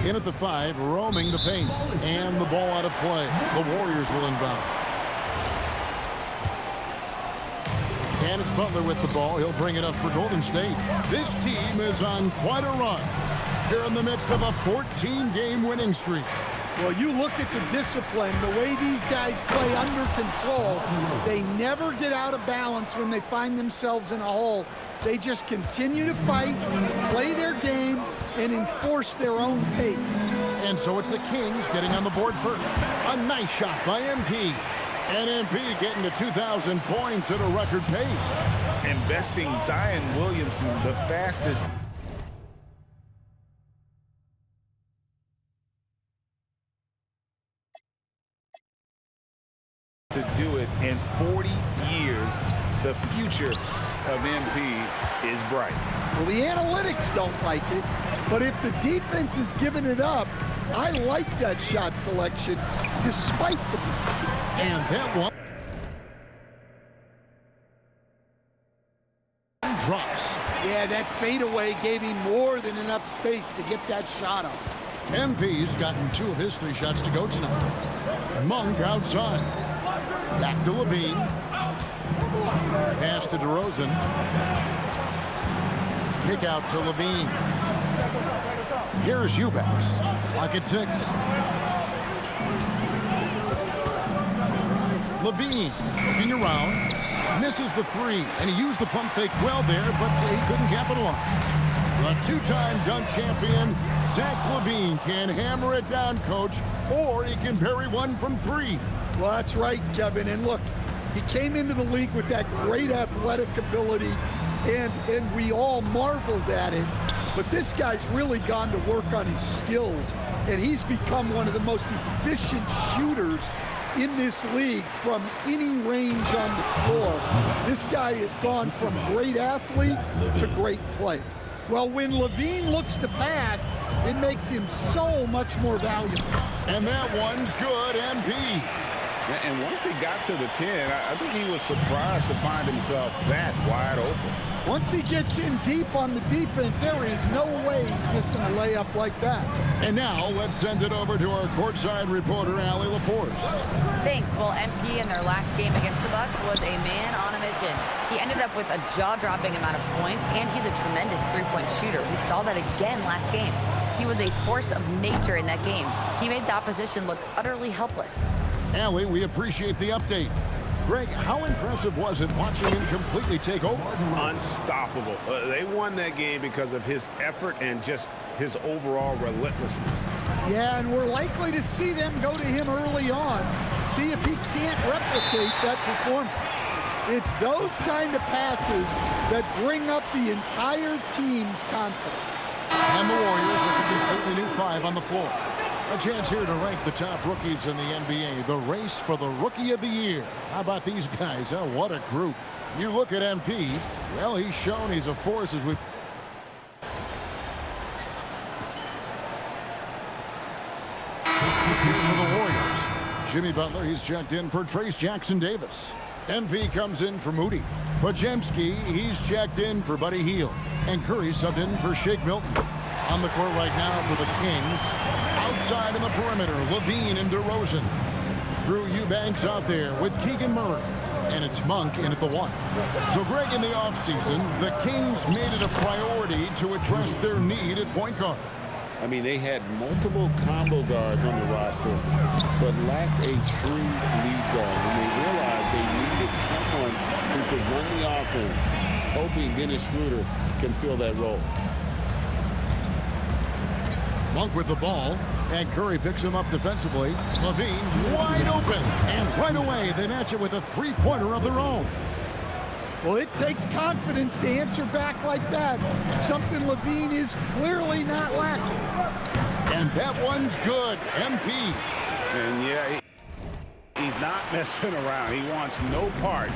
In at the 5, roaming the paint. And the ball out of play. The Warriors will inbound. And it's Butler with the ball. He'll bring it up for Golden State. This team is on quite a run. Here in the midst of a 14-game winning streak. Well, you look at the discipline, the way these guys play under control. They never get out of balance when they find themselves in a hole. They just continue to fight, play their game, and enforce their own pace. And so it's the Kings getting on the board first. A nice shot by MP. And MP getting to 2,000 points at a record pace. Investing Zion Williamson, the fastest to do it in 40 years. The future of MP is bright. Well, the analytics don't like it, but if the defense is giving it up, I like that shot selection despite the... And that one drops. Yeah, that fadeaway gave him more than enough space to get that shot up. MP's gotten 2 of his 3 shots to go tonight. Monk outside. Back to Levine. Pass to DeRozan. Kick out to Levine. Here's Eubanks. Lock at 6. Levine looking around. Misses the 3. And he used the pump fake well there, but he couldn't capitalize. The 2-time dunk champion, Zach LaVine, can hammer it down, coach, or he can bury one from 3. Well, that's right, Kevin. And look, he came into the league with that great athletic ability, and we all marveled at it. But this guy's really gone to work on his skills, and he's become one of the most efficient shooters in this league from any range on the floor. This guy has gone from great athlete to great player. Well, when LaVine looks to pass, it makes him so much more valuable. And that one's good, MP. And once he got to the 10, I think he was surprised to find himself that wide open. Once he gets in deep on the defense, there is no way he's missing a layup like that. And now let's send it over to our courtside reporter, Allie LaForce. Thanks. Well, MP in their last game against the Bucks was a man on a mission. He ended up with a jaw-dropping amount of points, and he's a tremendous three-point shooter. We saw that again last game. He was a force of nature in that game. He made the opposition look utterly helpless. Allie, we appreciate the update. Greg, how impressive was it watching him completely take over? Unstoppable. They won that game because of his effort and just his overall relentlessness. Yeah, and we're likely to see them go to him early on, see if he can't replicate that performance. It's those kind of passes that bring up the entire team's confidence. And the Warriors with a completely new 5 on the floor. A chance here to rank the top rookies in the NBA. The race for the Rookie of the Year. How about these guys? Oh, what a group. You look at MP, well, he's shown he's a force as we... For the Warriors, Jimmy Butler, he's checked in for Trace Jackson-Davis. MP comes in for Moody. Podziemski, he's checked in for Buddy Hield. And Curry subbed in for Shake Milton. On the court right now for the Kings. Outside in the perimeter, Levine and DeRozan. Drew Eubanks out there with Keegan Murray. And it's Monk in at the 1. So, Greg, in the offseason, the Kings made it a priority to address their need at point guard. I mean, they had multiple combo guards on the roster, but lacked a true lead guard. And they realized they needed someone who could run the offense, hoping Dennis Schroeder can fill that role. Monk with the ball, and Curry picks him up defensively. Levine's wide open, and right away they match it with a three-pointer of their own. Well, it takes confidence to answer back like that, something Levine is clearly not lacking. And that one's good, MP. And yeah, he's not messing around. He wants no part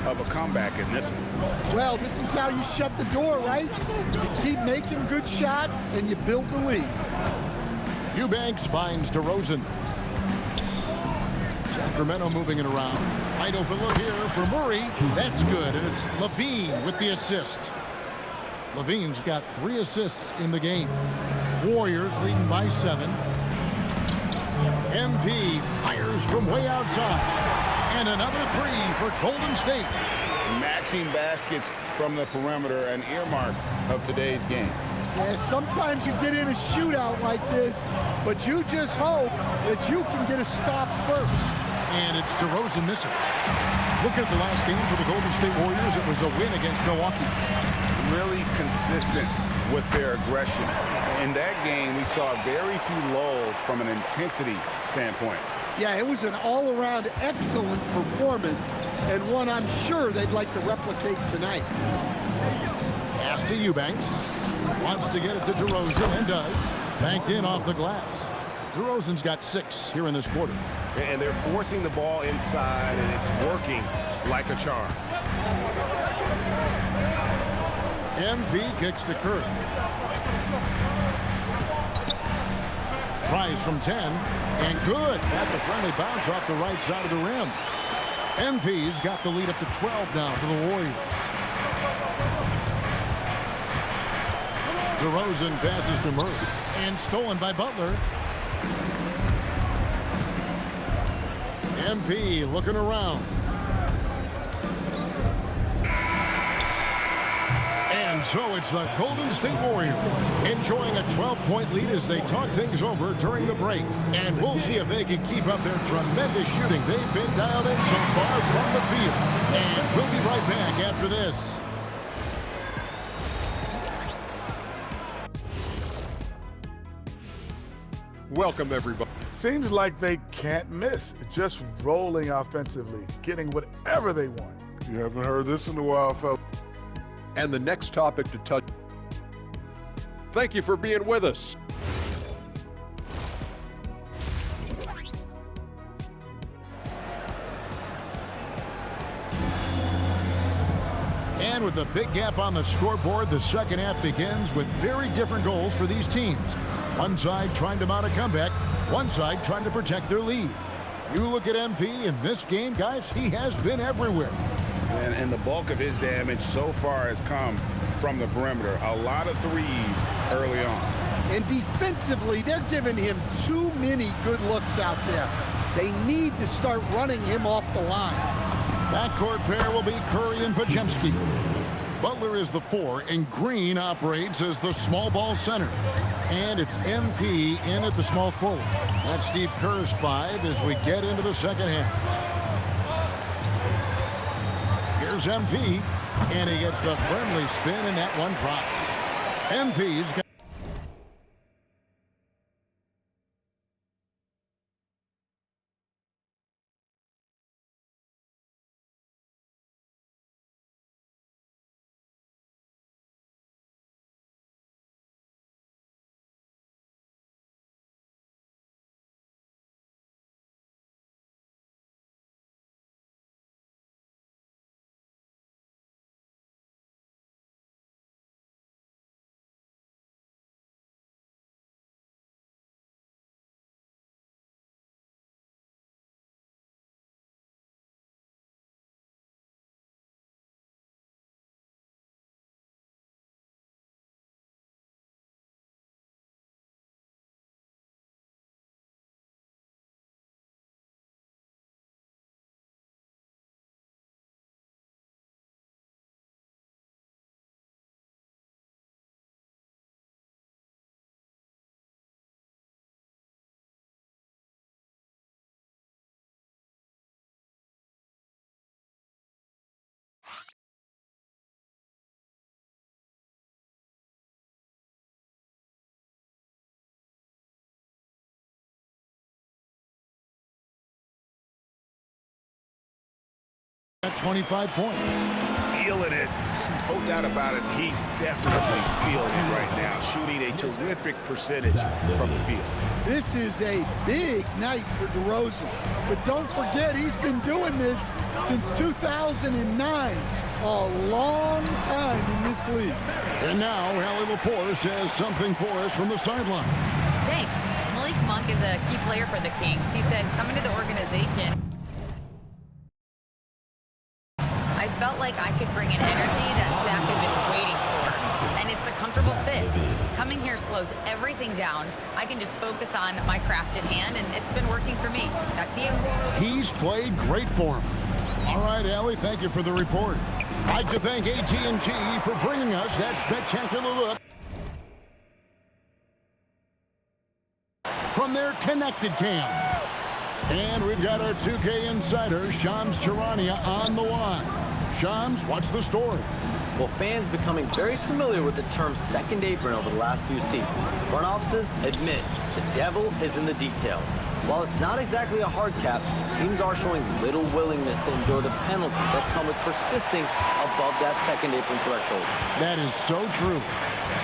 of a comeback in this one. Well, this is how you shut the door, right? You keep making good shots, and you build the lead. Eubanks finds DeRozan. Sacramento moving it around. Wide open look here for Murray. That's good, and it's Levine with the assist. Levine's got 3 assists in the game. Warriors leading by 7. MP fires from way outside. And another 3 for Golden State. Matching baskets from the perimeter, an earmark of today's game. Yeah, sometimes you get in a shootout like this, but you just hope that you can get a stop first. And it's DeRozan missing. Look at the last game for the Golden State Warriors. It was a win against Milwaukee. Really consistent with their aggression. In that game, we saw very few lulls from an intensity standpoint. Yeah, it was an all-around excellent performance, and one I'm sure they'd like to replicate tonight. Pass to Eubanks. Wants to get it to DeRozan, and does. Banked in off the glass. DeRozan's got 6 here in this quarter. And they're forcing the ball inside, and it's working like a charm. MP kicks to Curry. Tries from 10, and good. Got the friendly bounce off the right side of the rim. MP's got the lead up to 12 now for the Warriors. DeRozan passes to Murray, and stolen by Butler. MP looking around. And so it's the Golden State Warriors enjoying a 12-point lead as they talk things over during the break. And we'll see if they can keep up their tremendous shooting they've been dialed in so far from the field. And we'll be right back after this. Welcome, everybody. Seems like they can't miss. Just rolling offensively, getting whatever they want. You haven't heard this in a while, fellas. And the next topic to touch. Thank you for being with us. And with a big gap on the scoreboard, the second half begins with very different goals for these teams. One side trying to mount a comeback, one side trying to protect their lead. You look at MP in this game, guys, he has been everywhere. And the bulk of his damage so far has come from the perimeter. A lot of threes early on. And defensively, they're giving him too many good looks out there. They need to start running him off the line. Backcourt pair will be Curry and Podziemski. Butler is the 4, and Green operates as the small ball center. And it's MP in at the small forward. That's Steve Kerr's 5 as we get into the second half. Here's MP, and he gets the friendly spin, and that one drops. MP's got at 25 points. Feeling it. No doubt about it. He's definitely feeling it right now. Shooting a terrific percentage from the field. This is a big night for DeRozan. But don't forget, he's been doing this since 2009. A long time in this league. And now, Allie Laporte has something for us from the sideline. Thanks. Malik Monk is a key player for the Kings. He said, coming to the organization, I felt like I could bring an energy that Zach had been waiting for. And comfortable fit. Coming here slows everything down. I can just focus on my craft at hand, and it's been working for me. Back to you. He's played great for him. All right, Allie, thank you for the report. I'd like to thank AT&T for bringing us that spectacular look from their connected cam. And we've got our 2K insider, Shams Charania, on the line. Shams, what's the story? Well, fans becoming very familiar with the term second apron over the last few seasons. Front offices admit the devil is in the details. While it's not exactly a hard cap, teams are showing little willingness to endure the penalties that come with persisting above that second apron threshold. That is so true.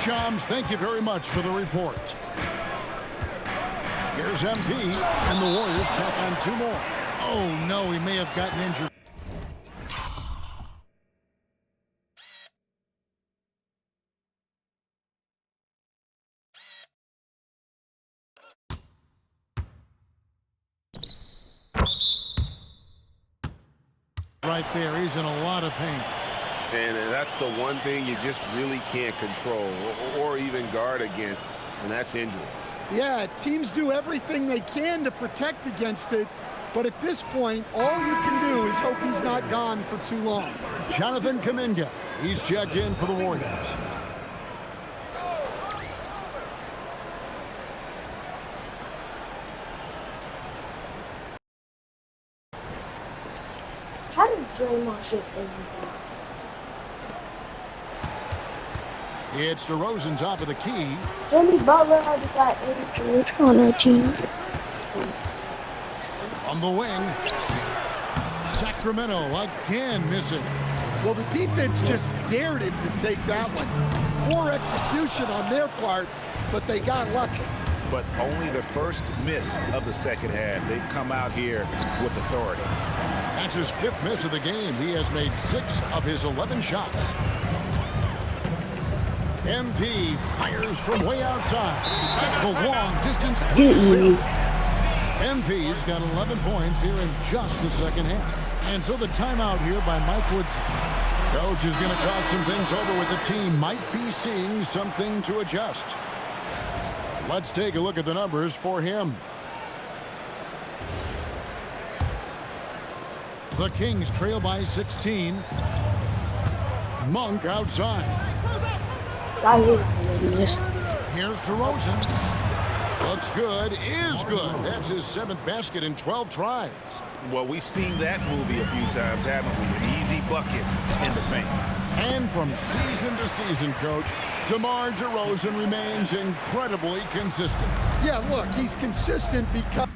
Shams, thank you very much for the report. Here's MP, and the Warriors tack on 2 more. Oh, no, he may have gotten injured. Right there, he's in a lot of pain. And that's the one thing you just really can't control or even guard against, and that's injury. Yeah, teams do everything they can to protect against it, but at this point, all you can do is hope he's not gone for too long. Jonathan Kuminga, he's checked in for the Warriors. How did Draymond shift everything? It's DeRozan top of the key. Jimmy Butler had got injured on our team. On the wing. Sacramento again missing. Well, the defense just dared him to take that one. Poor execution on their part, but they got lucky. But only the first miss of the second half. They've come out here with authority. That's his 5th miss of the game. He has made 6 of his 11 shots. MP fires from way outside. The long distance. MP's got 11 points here in just the second half. And so the timeout here by Mike Woodson. Coach is going to talk some things over with the team. Might be seeing something to adjust. Let's take a look at the numbers for him. The Kings trail by 16. Monk outside. Here's DeRozan. Looks good, is good. That's his 7th basket in 12 tries. Well, we've seen that movie a few times, haven't we? An easy bucket in the paint. And from season to season, Coach, DeMar DeRozan remains incredibly consistent. Yeah, look, he's consistent because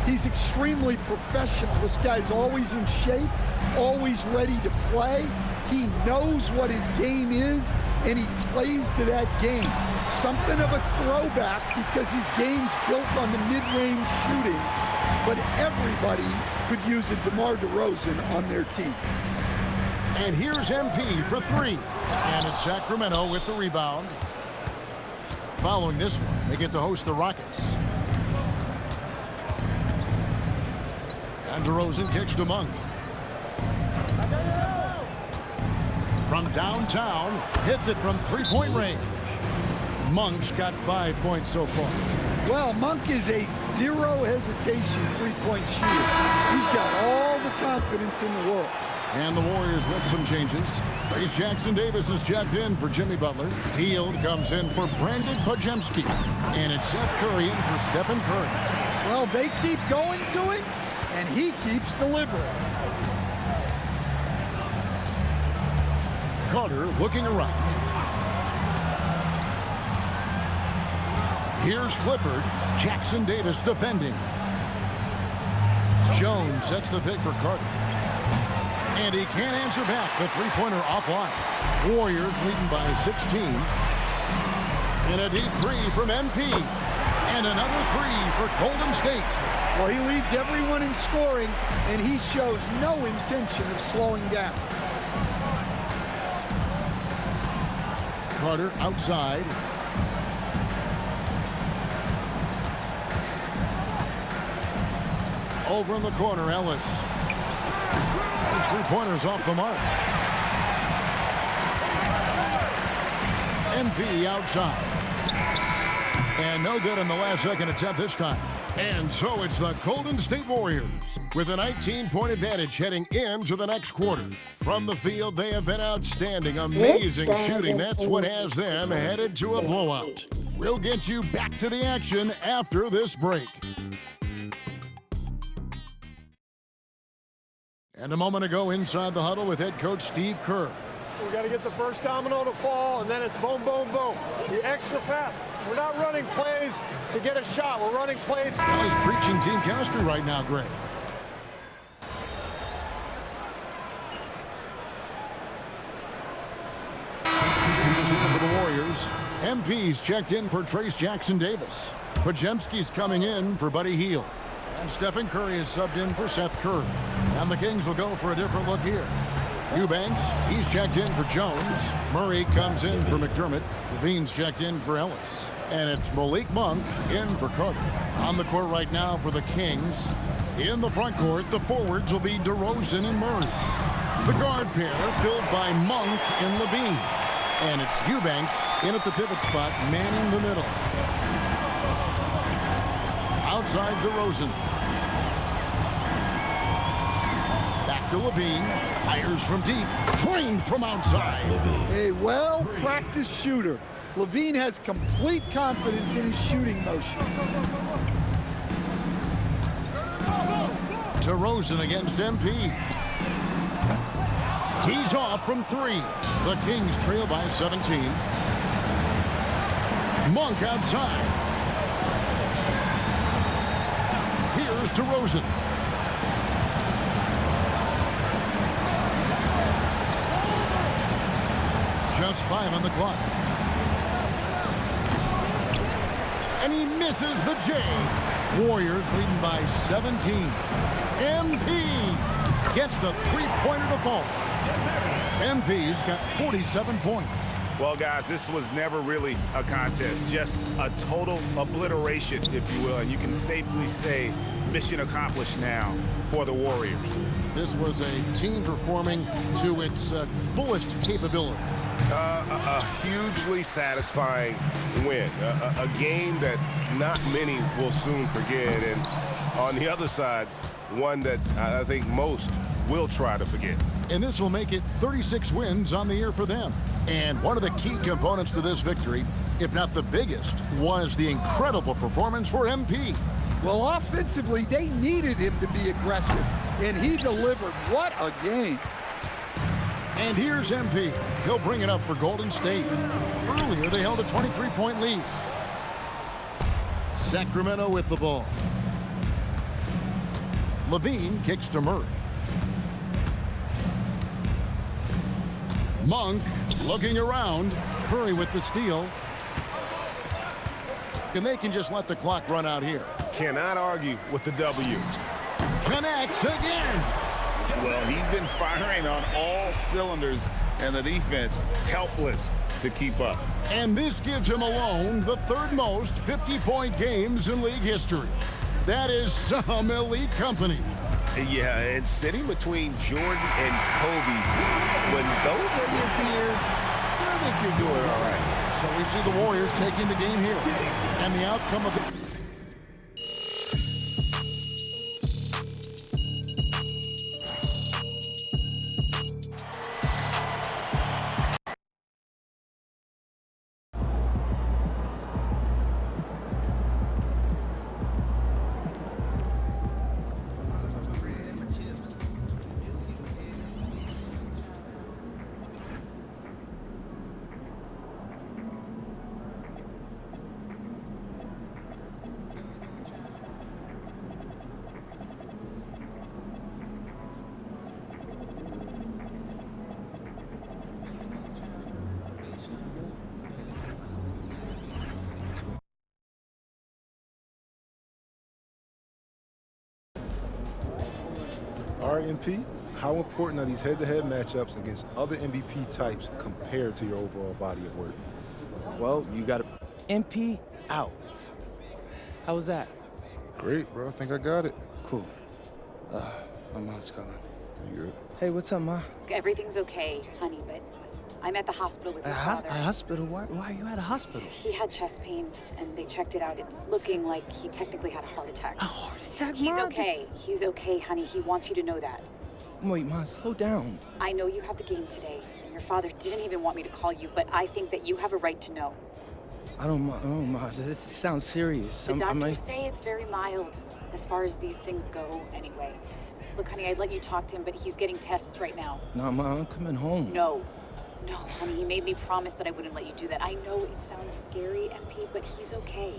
he's extremely professional. This guy's always in shape, always ready to play. He knows what his game is. and he plays to that game. Something of a throwback because his game's built on the mid-range shooting, but everybody could use a DeMar DeRozan on their team. And here's MP for three. And it's Sacramento with the rebound. Following this one, they get to host the Rockets. And DeRozan kicks to Monk. From downtown, hits it from three-point range. Monk's got 5 points so far. Well, Monk is a zero hesitation three-point shooter. He's got all the confidence in the world. And the Warriors with some changes. Trace Jackson-Davis is checked in for Jimmy Butler. Hield comes in for Brandon Podziemski. And it's Seth Curry in for Stephen Curry. Well, they keep going to it, and he keeps delivering. Carter looking around. Here's Clifford. Jackson-Davis defending. Jones sets the pick for Carter. And he can't answer back. The three-pointer offline. Warriors leading by 16. And a deep three from MP. And another three for Golden State. Well, he leads everyone in scoring, and he shows no intention of slowing down. Carter outside. Over in the corner, Ellis. His three-pointers off the mark. MP outside. And no good in the last second attempt this time. And so it's the Golden State Warriors with a 19-point advantage heading into the next quarter. From the field, they have been outstanding. Amazing shooting. That's what has them headed to a blowout. We'll get you back to the action after this break. And a moment ago inside the huddle with head coach Steve Kerr. We got to get the first domino to fall, and then it's boom, boom, boom. The extra pass. We're not running plays to get a shot. We're running plays. Guys preaching team chemistry right now, Greg. For the Warriors, MP's checked in for Trace Jackson-Davis. Podziemski's coming in for Buddy Hield. And Stephen Curry is subbed in for Seth Curry. And the Kings will go for a different look here. Eubanks, he's checked in for Jones. Murray comes in for McDermott. Levine's checked in for Ellis. And it's Malik Monk in for Carter. On the court right now for the Kings. In the front court, the forwards will be DeRozan and Murray. The guard pair filled by Monk and Levine. And it's Eubanks in at the pivot spot, manning the middle. Outside DeRozan. Back to Levine. Fires from deep. Trained from outside. A well-practiced shooter. Levine has complete confidence in his shooting motion. DeRozan against MP. He's off from three. The Kings trail by 17. Monk outside. Here's DeRozan. Just 5 on the clock. And he misses the J. Warriors leading by 17. MP gets the three-pointer to fall. MP's got 47 points. Well, guys, this was never really a contest, just a total obliteration, if you will. And you can safely say mission accomplished now for the Warriors. This was a team performing to its fullest capability. A hugely satisfying win. A game that not many will soon forget. And on the other side, one that I think most will try to forget. And this will make it 36 wins on the year for them. And one of the key components to this victory, if not the biggest, was the incredible performance for MP. Well, offensively, they needed him to be aggressive, and he delivered. What a game. And here's MP. He'll bring it up for Golden State. Earlier, they held a 23-point lead. Sacramento with the ball. Levine kicks to Murray. Monk looking around. Curry with the steal. And they can just let the clock run out here. Cannot argue with the W. Connects again. Well, he's been firing on all cylinders, and the defense helpless to keep up. And this gives him alone the third most 50-point games in league history. That is some elite company. Yeah, and sitting between Jordan and Kobe, when those are your peers, I think you're doing all right. So we see the Warriors taking the game here. And the outcome of the... RMP, how important are these head-to-head matchups against other MVP types compared to your overall body of work? Well, you got to MP out. How was that? Great, bro. I think I got it. Cool. My mom's calling. You good? Hey, what's up, Ma? Everything's okay, honey, but I'm at the hospital with your father. A hospital? Why are you at a hospital? He had chest pain, and they checked it out. It's looking like he technically had a heart attack. A heart attack, He's Ma? okay. He's okay, honey. He wants you to know that. Wait, Ma, slow down. I know you have the game today, and your father didn't even want me to call you, but I think that you have a right to know. I don't, Ma. This sounds serious. The doctors say it's very mild, as far as these things go, anyway. Look, honey, I'd let you talk to him, but he's getting tests right now. No, Ma, I'm coming home. No, honey, he made me promise that I wouldn't let you do that. I know it sounds scary, MP, but he's okay.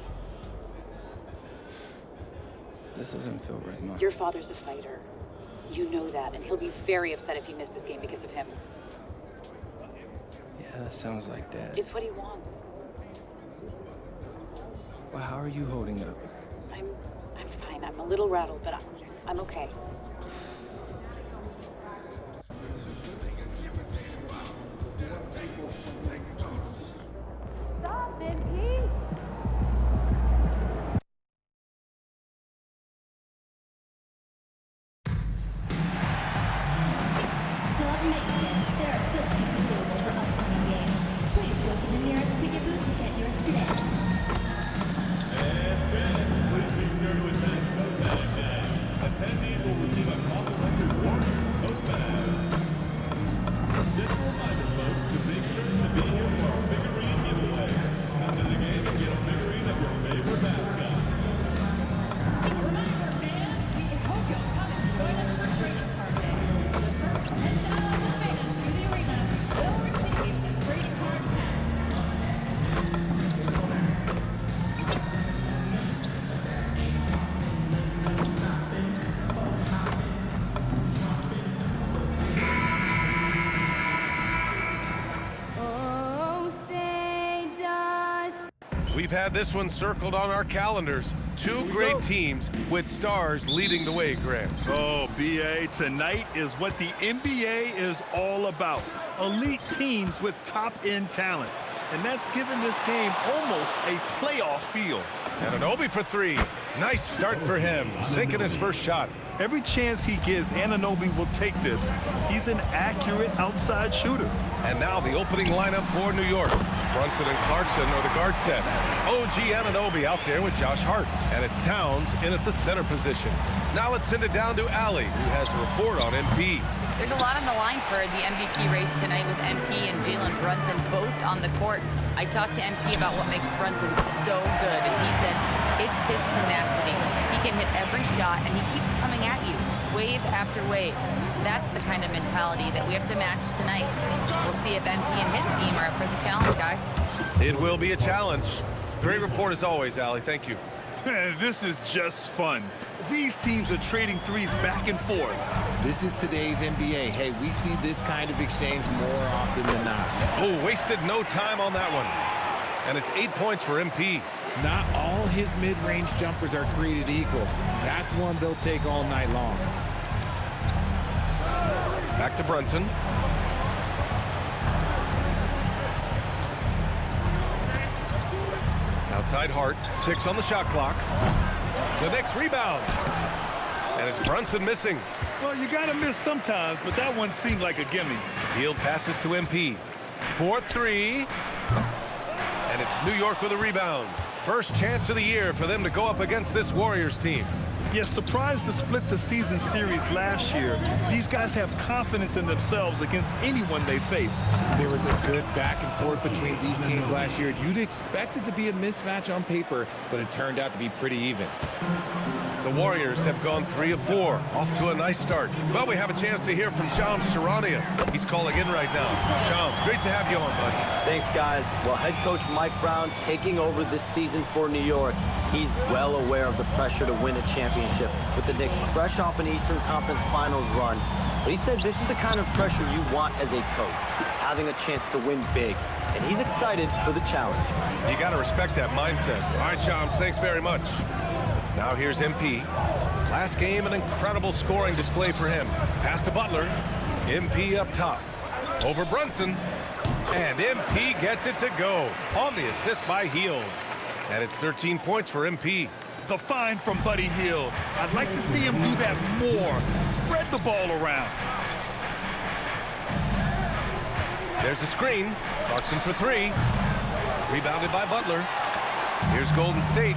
This doesn't feel right, Ma. Your father's a fighter. You know that, and he'll be very upset if you miss this game because of him. Yeah, that sounds like Dad. It's what he wants. Well, how are you holding up? I'm fine. I'm a little rattled, but I'm okay. Stop, MP. There are still seats available for upcoming games. Please go to the nearest ticket booth to get yours today. Attendees will receive a complimentary water tote bag. Just a reminder, folks, to make sure to be here for our figurine giveaway. Come to the game and get a figurine of your favorite mascot. Reminder, fans, we hope you'll come and join us for trading card day. The first 10,000 fans through the arena will receive a trading card pack. We've had this one circled on our calendars. Two great teams with stars leading the way, Graham. Oh, BA, tonight is what the NBA is all about. Elite teams with top-end talent. And that's given this game almost a playoff feel. Anunoby for three. Nice start for him, sinking his first shot. Every chance he gets, Anunoby will take this. He's an accurate outside shooter. And now the opening lineup for New York. Brunson and Clarkson are the guard set. OG Anunoby out there with Josh Hart. And it's Towns in at the center position. Now let's send it down to Allie, who has a report on MP. There's a lot on the line for the MVP race tonight with MP and Jalen Brunson both on the court. I talked to MP about what makes Brunson so good, and he said it's his tenacity. He can hit every shot, and he keeps coming at you, wave after wave. That's the kind of mentality that we have to match tonight. We'll see if MP and his team are up for the challenge, guys. It will be a challenge. Great report as always, Allie. Thank you. This is just fun. These teams are trading threes back and forth. This is today's NBA. Hey, we see this kind of exchange more often than not. Oh, wasted no time on that one. And it's 8 points for MP. Not all his mid-range jumpers are created equal. That's one they'll take all night long. Back to Brunson. Outside Hart, 6 on the shot clock. The next rebound. And it's Brunson missing. Well, you got to miss sometimes, but that one seemed like a gimme. Hield passes to MP. 4-3. And it's New York with a rebound. First chance of the year for them to go up against this Warriors team. Yes, surprised to split the season series last year. These guys have confidence in themselves against anyone they face. There was a good back and forth between these teams last year. You'd expect it to be a mismatch on paper, but it turned out to be pretty even. The Warriors have gone 3 of 4, off to a nice start. Well, we have a chance to hear from Shams Charania. He's calling in right now. Shams, great to have you on, buddy. Thanks, guys. Well, head coach Mike Brown taking over this season for New York. He's well aware of the pressure to win a championship with the Knicks fresh off an Eastern Conference Finals run. But he said this is the kind of pressure you want as a coach, having a chance to win big. And he's excited for the challenge. You got to respect that mindset. All right, Shams, thanks very much. Now here's MP. Last game, an incredible scoring display for him. Pass to Butler. MP up top. Over Brunson. And MP gets it to go on the assist by Hield. And it's 13 points for MP. The find from Buddy Hield. I'd like to see him do that more. Spread the ball around. There's a screen. Clarkson for 3. Rebounded by Butler. Here's Golden State.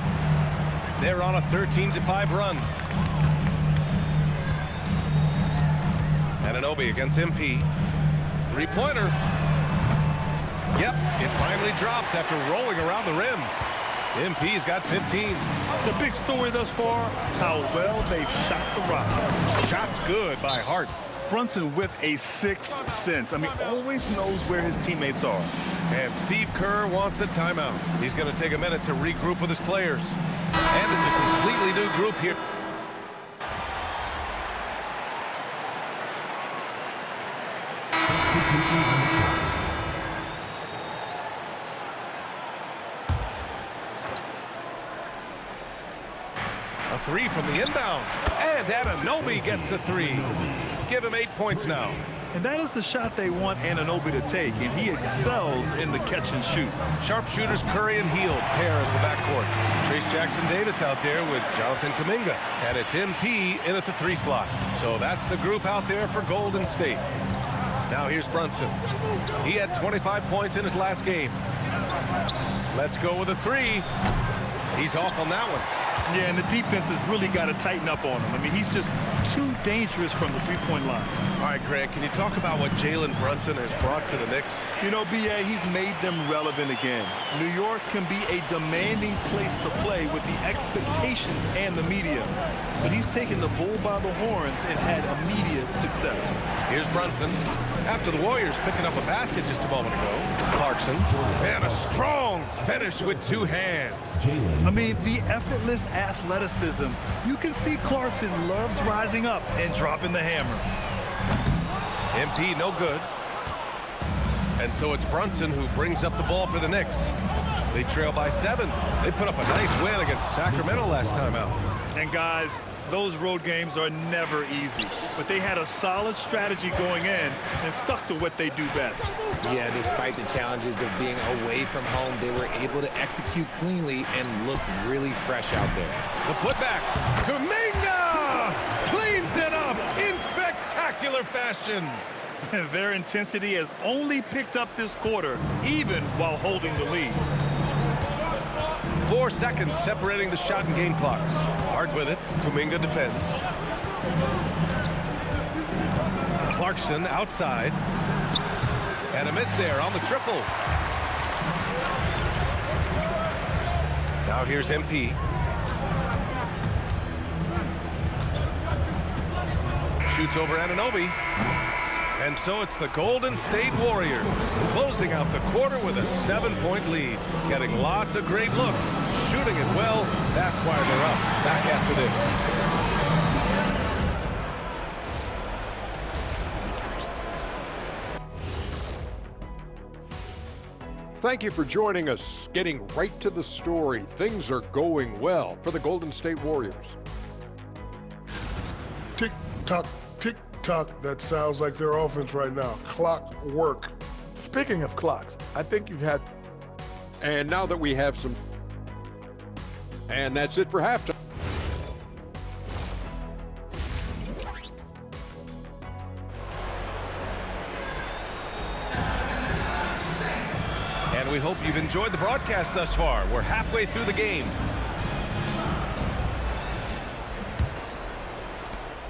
They're on a 13-5 run. Anunoby against MP. Three-pointer. Yep, it finally drops after rolling around the rim. MP's got 15. The big story thus far, how well they've shot the rock. Shots good by Hart. Brunson with a sixth sense. I mean, always knows where his teammates are. And Steve Kerr wants a timeout. He's going to take a minute to regroup with his players. And it's a completely new group here. A 3 from the inbound. And Anunoby gets the 3. Give him 8 points now. And that is the shot they want Anunoby to take, and he excels in the catch and shoot. Sharpshooters Curry and Hield pair as the backcourt. Trace Jackson-Davis out there with Jonathan Kuminga. And it's MP in at the 3 slot. So that's the group out there for Golden State. Now here's Brunson. He had 25 points in his last game. Let's go with a 3. He's off on that one. Yeah, and the defense has really got to tighten up on him. I mean, he's just too dangerous from the three-point line. All right, Greg, can you talk about what Jalen Brunson has brought to the Knicks? You know, B.A., he's made them relevant again. New York can be a demanding place to play with the expectations and the media. But he's taken the bull by the horns and had immediate success. Here's Brunson. After the Warriors picking up a basket just a moment ago. Clarkson. And a strong finish with 2 hands. I mean, the effortless athleticism. You can see Clarkson loves rising up and dropping the hammer. MP no good. And so it's Brunson who brings up the ball for the Knicks. They trail by 7. They put up a nice win against Sacramento last time out. And guys, those road games are never easy. But they had a solid strategy going in and stuck to what they do best. Yeah, despite the challenges of being away from home, they were able to execute cleanly and look really fresh out there. The putback. Kuminga cleans it up in spectacular fashion. Their intensity has only picked up this quarter, even while holding the lead. 4 seconds separating the shot and game clocks. Hard with it. Kuminga defends. Clarkson outside. And a miss there on the triple. Now here's MP. Shoots over Anunoby. And so it's the Golden State Warriors closing out the quarter with a 7-point lead. Getting lots of great looks. Shooting shooting it well. That's why they're up. Back after this. Thank you for joining us. Getting right to the story, things are going well for the Golden State Warriors. Tick-tock, tick-tock. That sounds like their offense right now. Clockwork. Speaking of clocks, I think you've had... And now that we have some... And that's it for halftime. And we hope you've enjoyed the broadcast thus far. We're halfway through the game.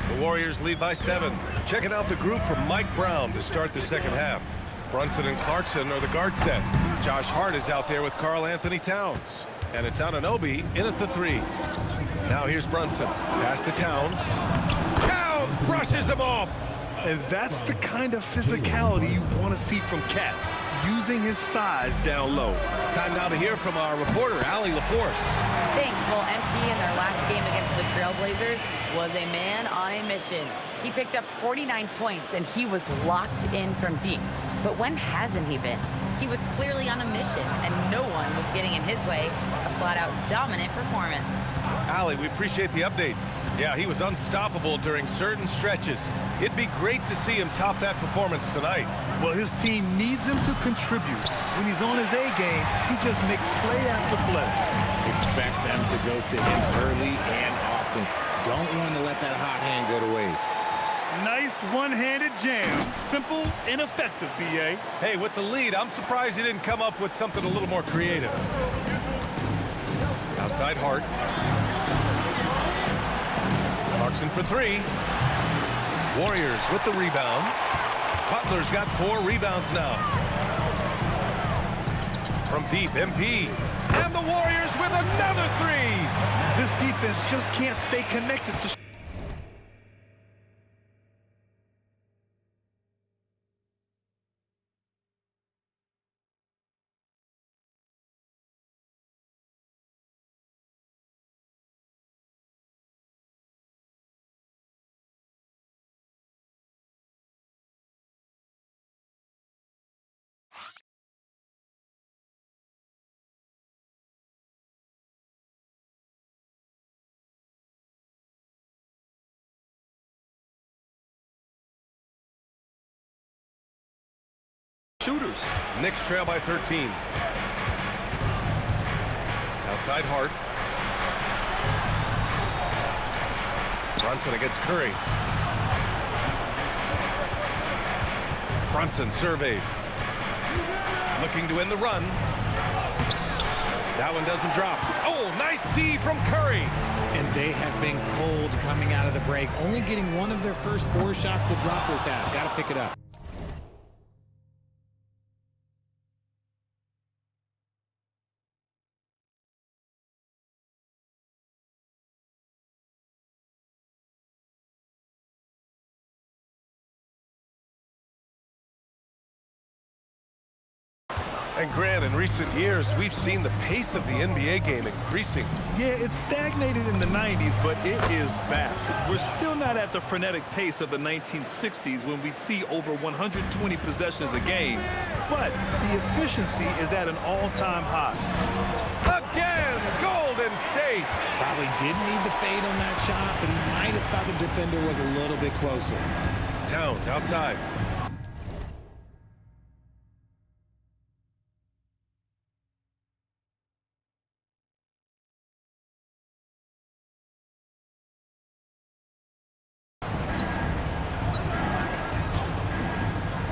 The Warriors lead by 7. Checking out the group from Mike Brown to start the second half. Brunson and Clarkson are the guard set. Josh Hart is out there with Karl Anthony Towns. And it's Anunoby in at the 3. Now here's Brunson. Pass to Towns. Towns brushes him off. And that's the kind of physicality you want to see from Cat, using his size down low. Time now to hear from our reporter, Allie LaForce. Thanks. Well, MP in their last game against the Trailblazers was a man on a mission. He picked up 49 points, and he was locked in from deep. But when hasn't he been? He was clearly on a mission, and no one was getting in his way. A flat-out dominant performance. Allie, we appreciate the update. Yeah, he was unstoppable during certain stretches. It'd be great to see him top that performance tonight. Well, his team needs him to contribute. When he's on his A game, he just makes play after play. Expect them to go to him early and often. Don't want to let that hot hand go to waste. Nice one-handed jam. Simple and effective, B.A. Hey, with the lead, I'm surprised he didn't come up with something a little more creative. Outside Hart. Clarkson for 3. Warriors with the rebound. Butler's got 4 rebounds now. From deep, MP. And the Warriors with another 3. This defense just can't stay connected to... shooters. Knicks trail by 13. Outside Hart. Brunson against Curry. Brunson surveys. Looking to end the run. That one doesn't drop. Oh, nice D from Curry. And they have been cold coming out of the break. Only getting one of their first 4 shots to drop this half. Got to pick it up. And Grant, in recent years, we've seen the pace of the NBA game increasing. Yeah, it stagnated in the 90s, but it is back. We're still not at the frenetic pace of the 1960s when we'd see over 120 possessions a game, but the efficiency is at an all-time high. Again, Golden State. Probably didn't need the fade on that shot, but he might have thought the defender was a little bit closer. Towns outside.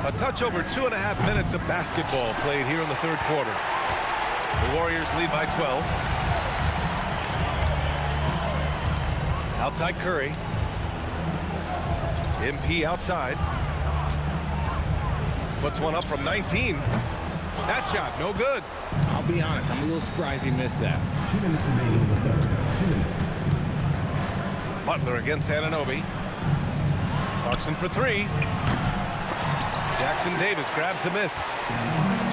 A touch over 2.5 minutes of basketball played here in the third quarter. The Warriors lead by 12. Outside Curry. MP outside. Puts one up from 19. That shot, no good. I'll be honest, I'm a little surprised he missed that. 2 minutes remaining in the third. 2 minutes. Butler against Anunoby. Clarkson for 3. Jackson Davis grabs a miss.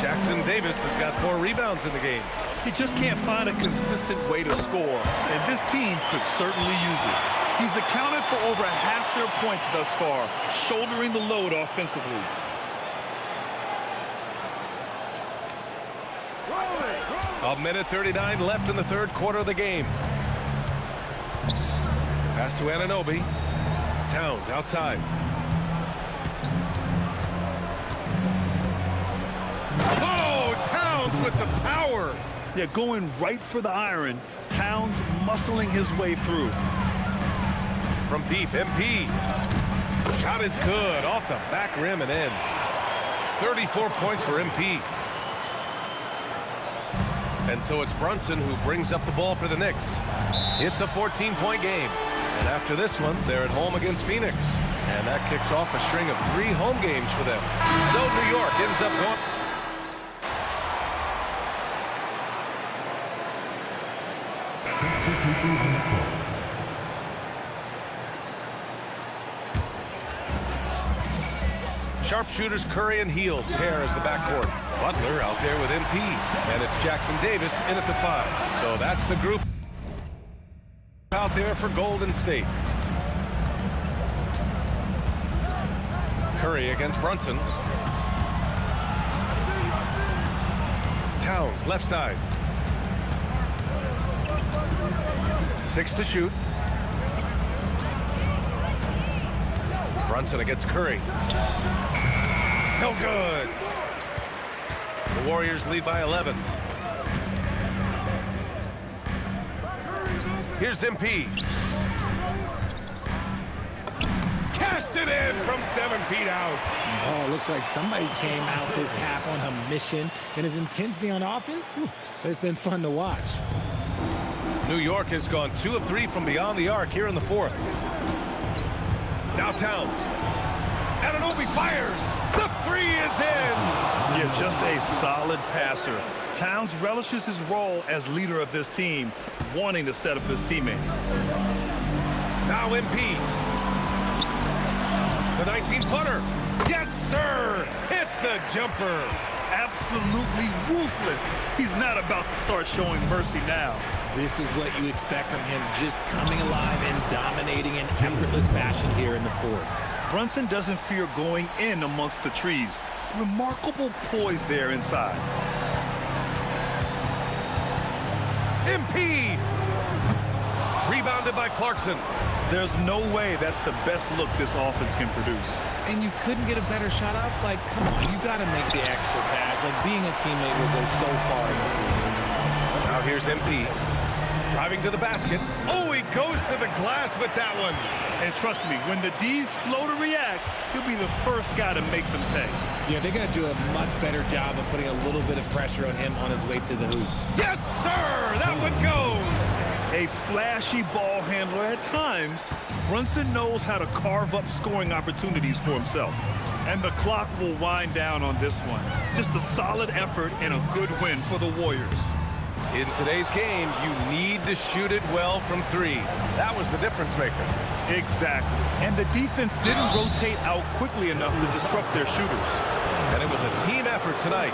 Jackson Davis has got 4 rebounds in the game. He just can't find a consistent way to score, and this team could certainly use it. He's accounted for over half their points thus far, shouldering the load offensively. A minute 39 left in the third quarter of the game. Pass to Anunoby. Towns outside. Oh, Towns with the power. Yeah, going right for the iron. Towns muscling his way through. From deep, MP. Shot is good. Off the back rim and in. 34 points for MP. And so it's Brunson who brings up the ball for the Knicks. It's a 14-point game. And after this one, they're at home against Phoenix. And that kicks off a string of 3 home games for them. So New York ends up going... Sharpshooters Curry and Hield pair as the backcourt. Butler out there with MP. And it's Jackson Davis in at the 5. So that's the group out there for Golden State. Curry against Brunson. Towns left side. 6 to shoot. Brunson against Curry. No good. The Warriors lead by 11. Here's MP. Cast it in from 7 feet out. Oh, looks like somebody came out this half on a mission. And his intensity on offense, it's been fun to watch. New York has gone 2 of 3 from beyond the arc here in the 4th. Now Towns. Anunoby fires. The 3 is in. Yeah, just a solid passer. Towns relishes his role as leader of this team, wanting to set up his teammates. Now MP. The 19-footer. Yes, sir. Hits the jumper. Absolutely ruthless. He's not about to start showing mercy now. This is what you expect from him, just coming alive and dominating in effortless fashion here in the 4th. Brunson doesn't fear going in amongst the trees. Remarkable poise there inside. MP! Rebounded by Clarkson. There's no way that's the best look this offense can produce. And you couldn't get a better shot off? Like, come on, you got to make the extra pass. Like, being a teammate will go so far in this league. Now here's MP. Driving to the basket. Oh, he goes to the glass with that one. And trust me, when the D's slow to react, he'll be the first guy to make them pay. Yeah, they're going to do a much better job of putting a little bit of pressure on him on his way to the hoop. Yes, sir! That one goes! A flashy ball handler at times, Brunson knows how to carve up scoring opportunities for himself. And the clock will wind down on this one. Just a solid effort and a good win for the Warriors. In today's game, you need to shoot it well from 3. That was the difference maker. Exactly. And the defense didn't rotate out quickly enough to disrupt their shooters. And it was a team effort tonight.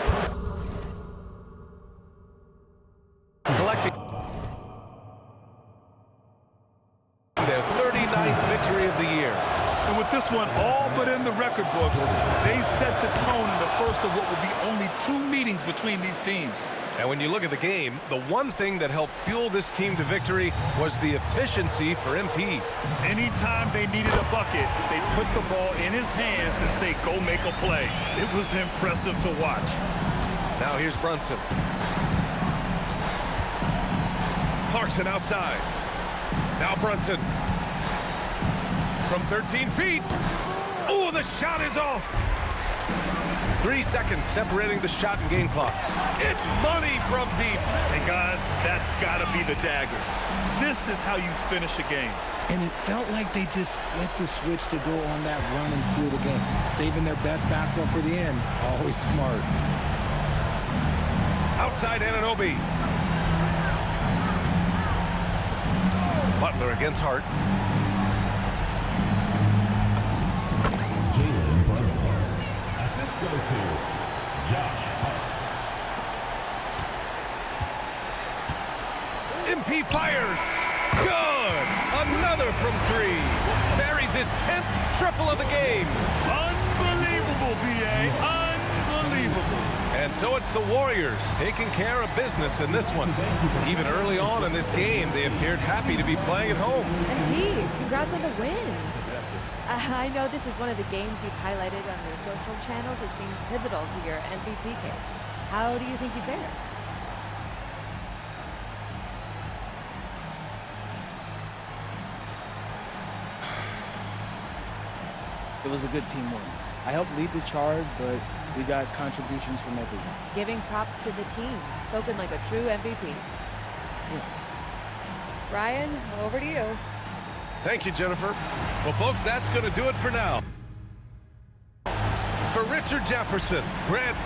Collecting their 39th victory of the year. And with this one all but in the record books, they set the tone in the first of what will be only 2 meetings between these teams. And when you look at the game, the one thing that helped fuel this team to victory was the efficiency for MP. Anytime they needed a bucket, they put the ball in his hands and say, go make a play. It was impressive to watch. Now here's Brunson. Clarkson outside. Now Brunson. From 13 feet. Oh, the shot is off. 3 seconds separating the shot and game clocks. It's money from deep. And guys, that's got to be the dagger. This is how you finish a game. And it felt like they just flipped the switch to go on that run and seal the game, saving their best basketball for the end. Always smart. Outside Anunoby. Butler against Hart. Assist goes to Josh Hart. MP fires. Good. Another from 3. Buries his 10th triple of the game. Unbelievable, B.A. Unbelievable. And so it's the Warriors taking care of business in this one. Even early on in this game, they appeared happy to be playing at home. MP, congrats on the win. I know this is one of the games you've highlighted on your social channels as being pivotal to your MVP case. How do you think you fared? It was a good team win. I helped lead the charge, but we got contributions from everyone. Giving props to the team. Spoken like a true MVP. Yeah. Ryan, over to you. Thank you, Jennifer. Well, folks, that's going to do it for now. For Richard Jefferson, Grant.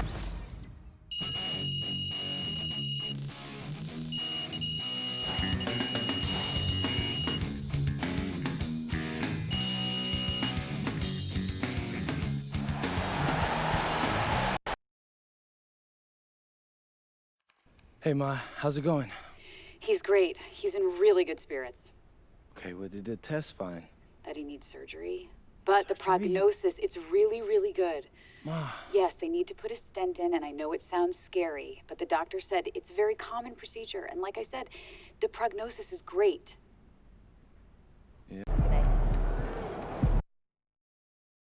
Hey, Ma, how's it going? He's great. He's in really good spirits. Okay, well, did the test fine? That he needs surgery. But the prognosis, it's really, really good. Ma. Yes, they need to put a stent in, and I know it sounds scary, but the doctor said it's a very common procedure. And like I said, the prognosis is great.